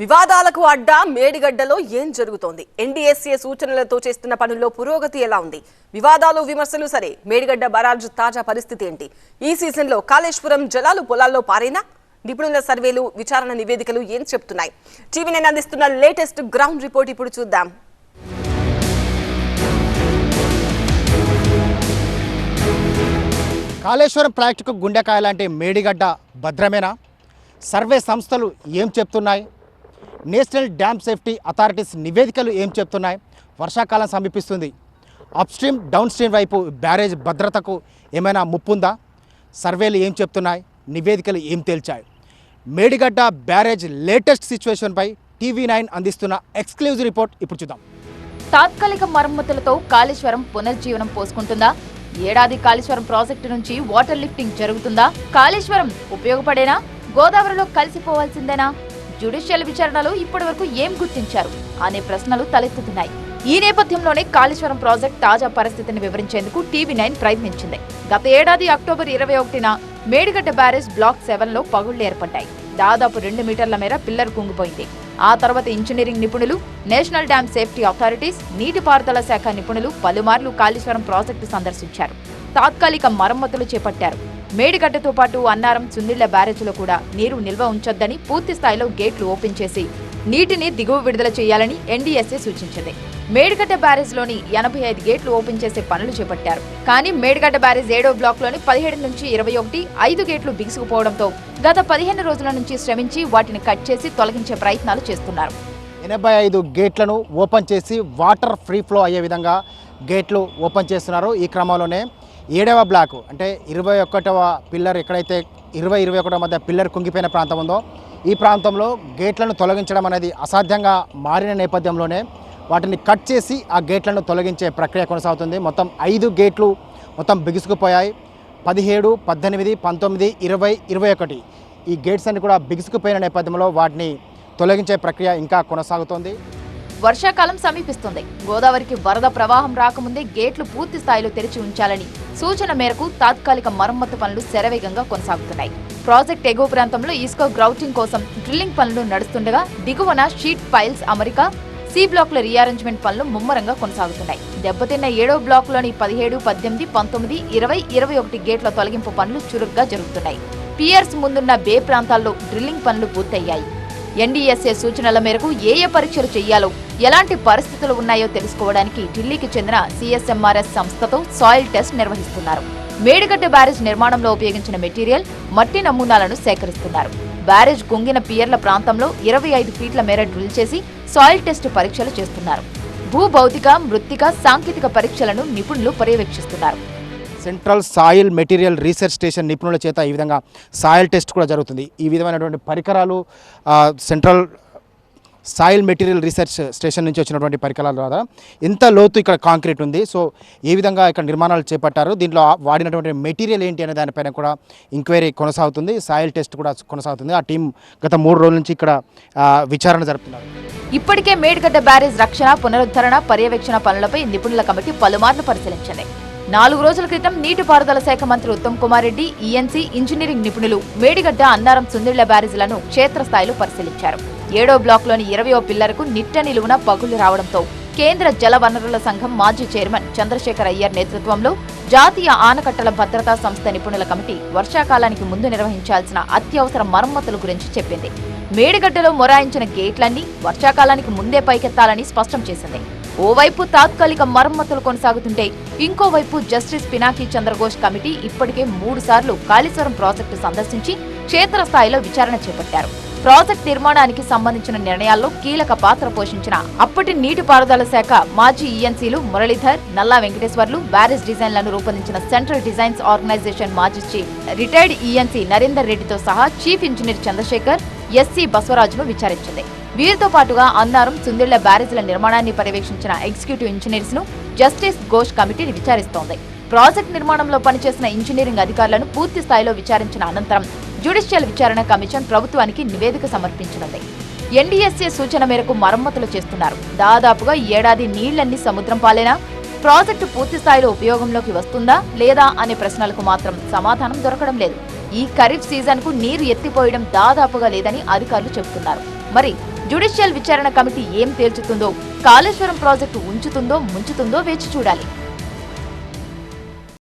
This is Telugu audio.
వివాదాలకు అడ్డా మేడిగడ్డలో ఏం జరుగుతోంది? ఎన్డీఎస్ఏ సూచనలతో చేస్తున్న పనుల్లో పురోగతి ఎలా ఉంది? వివాదాలు విమర్శలు సరే, మేడిగడ్డ బరాజ్ తాజా పరిస్థితి ఏంటి? ఈ సీజన్లో కాళేశ్వరం జలాలు పొలాల్లో పారేనా? నిపుణుల సర్వేలు, విచారణ నివేదికలు ఏం చెప్తున్నాయి? టీవీ9 అందిస్తున్న లేటెస్ట్ గ్రౌండ్ రిపోర్ట్ ఇప్పుడు చూద్దాం. కాళేశ్వరం ప్రాజెక్టుకు గుండెకాయ లాంటి మేడిగడ్డ భద్రమేనా? సర్వే సంస్థలు ఏం చెప్తున్నాయి? నేషనల్ డ్యామ్ సేఫ్టీ అథారిటీస్ నివేదికలు ఏం చెప్తున్నాయి? వర్షాకాలం సమీపిస్తుంది. అప్స్ట్రీమ్ డౌన్ స్ట్రీమ్ వైపు బ్యారేజ్ భద్రతకు ఏమైనా ముప్పుందా? సర్వేలు ఏం చెప్తున్నాయి? నివేదికలు ఏం తేల్చాయి? మేడిగడ్డ బ్యారేజ్ లేటెస్ట్ సిచ్యువేషన్పై టీవీ9 అందిస్తున్న ఎక్స్క్లూజివ్ రిపోర్ట్ ఇప్పుడు చూద్దాం. తాత్కాలిక మరమ్మతులతో కాళేశ్వరం పునర్జీవనం పోసుకుంటుందా? ఏడాది కాళేశ్వరం ప్రాజెక్టు నుంచి వాటర్ లిఫ్టింగ్ జరుగుతుందా? కాళేశ్వరం ఉపయోగపడేనా? గోదావరిలో కలిసిపోవాల్సిందేనా? జ్యుడిషియల్ విచారణలో ఇప్పటివరకు ఏం గుర్తించారు అనే ప్రశ్నలు తలెత్తుతున్నాయి. ఈ నేపథ్యంలోనే కాళేశ్వరం ప్రాజెక్ట్ తాజా పరిస్థితిని వివరించేందుకు టీవీ9 ప్రయత్నించింది. గత ఏడాది అక్టోబర్ 21న మేడిగడ్డ బ్యారేజ్ బ్లాక్ 7లో పగుళ్లు ఏర్పడ్డాయి. దాదాపు 2 మీటర్ల మేర పిల్లర్ కుంగిపోయింది. ఆ తర్వాత ఇంజనీరింగ్ నిపుణులు, నేషనల్ డ్యామ్ సేఫ్టీ అథారిటీస్, నీటిపారుదల శాఖ నిపుణులు పలుమార్లు కాళేశ్వరం ప్రాజెక్టు సందర్శించారు. తాత్కాలిక మరమ్మతులు చేపట్టారు. మేడిగడ్డతో పాటు అన్నారం, సుందిళ్ల బ్యారేజ్లో కూడా నీరు నిల్వ ఉంచొద్దని, పూర్తి స్థాయిలో గేట్లు ఓపెన్ చేసి నీటిని దిగువ విడుదల చేయాలని ఎన్డీఎస్ఏ సూచించింది. మేడిగడ్డ బ్యారేజ్లోని 85 గేట్లు ఓపెన్ చేసే పనులు చేపట్టారు. కానీ మేడిగడ్డ బ్యారేజ్ 7వ బ్లాక్లోని 17 నుంచి 21 5 గేట్లు బిగుసుకుపోవడంతో గత 15 రోజుల నుంచి శ్రమించి వాటిని కట్ చేసి తొలగించే ప్రయత్నాలు చేస్తున్నారు. 85 గేట్లను ఓపెన్ చేసి వాటర్ ఫ్రీ ఫ్లో అయ్యే విధంగా గేట్లు ఓపెన్ చేస్తున్నారు. ఈ క్రమంలోనే 7వ బ్లాక్ అంటే 21వ పిల్లర్, ఎక్కడైతే 20-21 మధ్య పిల్లర్ కుంగిపోయిన ప్రాంతం ఉందో ఈ ప్రాంతంలో గేట్లను తొలగించడం అనేది అసాధ్యంగా మారిన నేపథ్యంలోనే వాటిని కట్ చేసి ఆ గేట్లను తొలగించే ప్రక్రియ కొనసాగుతుంది. మొత్తం 5 గేట్లు మొత్తం బిగుసుకుపోయాయి. 17, 18, 19, 20, 21 ఈ గేట్స్ అన్ని కూడా బిగుసుకుపోయిన నేపథ్యంలో వాటిని తొలగించే ప్రక్రియ ఇంకా కొనసాగుతోంది. వర్షాకాలం సమీపిస్తుంది. గోదావరికి వరద ప్రవాహం రాకముందే గేట్లు పూర్తి స్థాయిలో తెరిచి ఉంచాలని సూచన మేరకు తాత్కాలిక మరమ్మతు పనులు శరవేగంగా కొనసాగుతున్నాయి. ప్రాజెక్ట్ ఎగువ ప్రాంతంలో ఇసుక గ్రౌటింగ్ కోసం డ్రిల్లింగ్ పనులు నడుస్తుండగా దిగువన షీట్ పైల్స్ అమరిక, సి బ్లాక్ల రీఅరేంజ్మెంట్ పనులు ముమ్మరంగా కొనసాగుతున్నాయి. దెబ్బతిన్న 7వ బ్లాక్లోని 17, 18, 19, 20, 21 గేట్ల తొలగింపు పనులు చురుగ్గా జరుగుతున్నాయి. పియర్స్ ముందున్న బే ప్రాంతాల్లో డ్రిల్లింగ్ పనులు పూర్తయ్యాయి. ఎన్డీఎస్ఏ సూచనల మేరకు ఏ పరీక్షలు చేయాలో, ఎలాంటి పరిస్థితులు ఉన్నాయో తెలుసుకోవడానికి ఢిల్లీకి చెందిన CSMRS సంస్థతో సాయిల్ టెస్ట్ నిర్వహిస్తున్నారు. మేడిగడ్డ బ్యారేజ్ నిర్మాణంలో ఉపయోగించిన మెటీరియల్, మట్టి నమూనాలను సేకరిస్తున్నారు. బ్యారేజ్ కుంగిన పియర్ల ప్రాంతంలో 25 ఫీట్ల మేర డ్రిల్ చేసి సాయిల్ టెస్ట్ పరీక్షలు చేస్తున్నారు. భూభౌతిక, మృత్తిక, సాంకేతిక పరీక్షలను నిపుణులు పర్యవేక్షిస్తున్నారు. Central soil material research station నిపుణుల చేత ఈ విధంగా సాయిల్ టెస్ట్ కూడా జరుగుతుంది. ఈ విధమైనటువంటి పరికరాలు central soil material research station నుంచి వచ్చినటువంటి పరికరాల ద్వారా ఎంత లోతు ఇక్కడ కాంక్రీట్ ఉంది, సో ఏ విధంగా ఇక్కడ నిర్మాణాలు చేపట్టారు, దీంట్లో వాడినటువంటి మెటీరియల్ ఏంటి అనే దానిపైన కూడా ఎంక్వైరీ కొనసాగుతుంది. సాయిల్ టెస్ట్ కూడా కొనసాగుతుంది. ఆ టీం గత 3 రోజుల నుంచి ఇక్కడ విచారణ జరుపుతున్నారు. ఇప్పటికే మేడిగడ్డ బ్యారేజ్ రక్షణ, పునరుద్ధరణ, పర్యవేక్షణ పనులపై నిపుణుల కమిటీ పలుమార్లు పరిశీలించింది. 4 రోజుల క్రితం నీటిపారుదల శాఖ మంత్రి ఉత్తమ్ కుమార్ రెడ్డి, ఈఎన్సీ, ఇంజనీరింగ్ నిపుణులు మేడిగడ్డ, అన్నారం, సుందిళ్ల బ్యారేజ్లను క్షేత్రస్థాయిలో పరిశీలించారు. 7వ బ్లాక్లోని 20వ పిల్లర్కు నిట్ట నిలువున పగుళ్లు రావడంతో కేంద్ర జల వనరుల సంఘం మాజీ చైర్మన్ చంద్రశేఖర్ అయ్యర్ నేతృత్వంలో జాతీయ ఆనకట్టల భద్రతా సంస్థ నిపుణుల కమిటీ వర్షాకాలానికి ముందు నిర్వహించాల్సిన అత్యవసర మరమ్మతుల గురించి చెప్పింది. మేడిగడ్డలో మొరాయించిన గేట్లన్నీ వర్షాకాలానికి ముందే పైకెత్తాలని స్పష్టం చేసింది. ఓవైపు తాత్కాలిక మరమ్మతులు కొనసాగుతుంటే ఇంకోవైపు జస్టిస్ పినాకీ చంద్రఘోష్ కమిటీ ఇప్పటికే 3 సార్లు కాళేశ్వరం ప్రాజెక్టు సందర్శించి క్షేత్రస్థాయిలో విచారణ చేపట్టారు. ప్రాజెక్ట్ నిర్మాణానికి సంబంధించిన నిర్ణయాల్లో కీలక పాత్ర పోషించిన అప్పటి నీటిపారుదల శాఖ మాజీ ఈఎన్సీలు మురళీధర్, నల్లా వెంకటేశ్వర్లు, బ్యారేజ్ డిజైన్లను రూపొందించిన సెంట్రల్ డిజైన్స్ ఆర్గనైజేషన్ మాజీ చీఫ్ రిటైర్డ్ ఈఎన్సీ నరేందర్ రెడ్డితో సహా చీఫ్ ఇంజనీర్ చంద్రశేఖర్, ఎస్సీ బసవరాజును విచారించింది. వీరితో పాటుగా అన్నారం, సుందిళ్ల బ్యారేజ్ల నిర్మాణాన్ని పర్యవేక్షించిన ఎగ్జిక్యూటివ్ ఇంజనీర్స్ ను జస్టిస్ ఘోష్ కమిటీ విచారిస్తోంది. ప్రాజెక్ట్ నిర్మాణంలో పనిచేసిన ఇంజనీరింగ్ అధికారులను పూర్తి స్థాయిలో విచారించిన అనంతరం జ్యుడిషియల్ విచారణ కమిషన్ ప్రభుత్వానికి నివేదిక సమర్పించనుంది. ఎన్డీఎస్ఏ సూచన మేరకు మరమ్మతులు చేస్తున్నారు. దాదాపుగా ఏడాది నీళ్లన్నీ సముద్రం పాలేనా? ప్రాజెక్టు పూర్తి స్థాయిలో ఉపయోగంలోకి వస్తుందా లేదా అనే ప్రశ్నలకు మాత్రం సమాధానం దొరకడం లేదు. ఈ ఖరీఫ్ సీజన్ కు నీరు ఎత్తిపోయడం దాదాపుగా లేదని అధికారులు చెబుతున్నారు. మరి జ్యుడిషియల్ విచారణ కమిటీ ఏం తేల్చుతుందో, కాళేశ్వరం ప్రాజెక్టు ఉంచుతుందో ముంచుతుందో వేచి చూడాలి.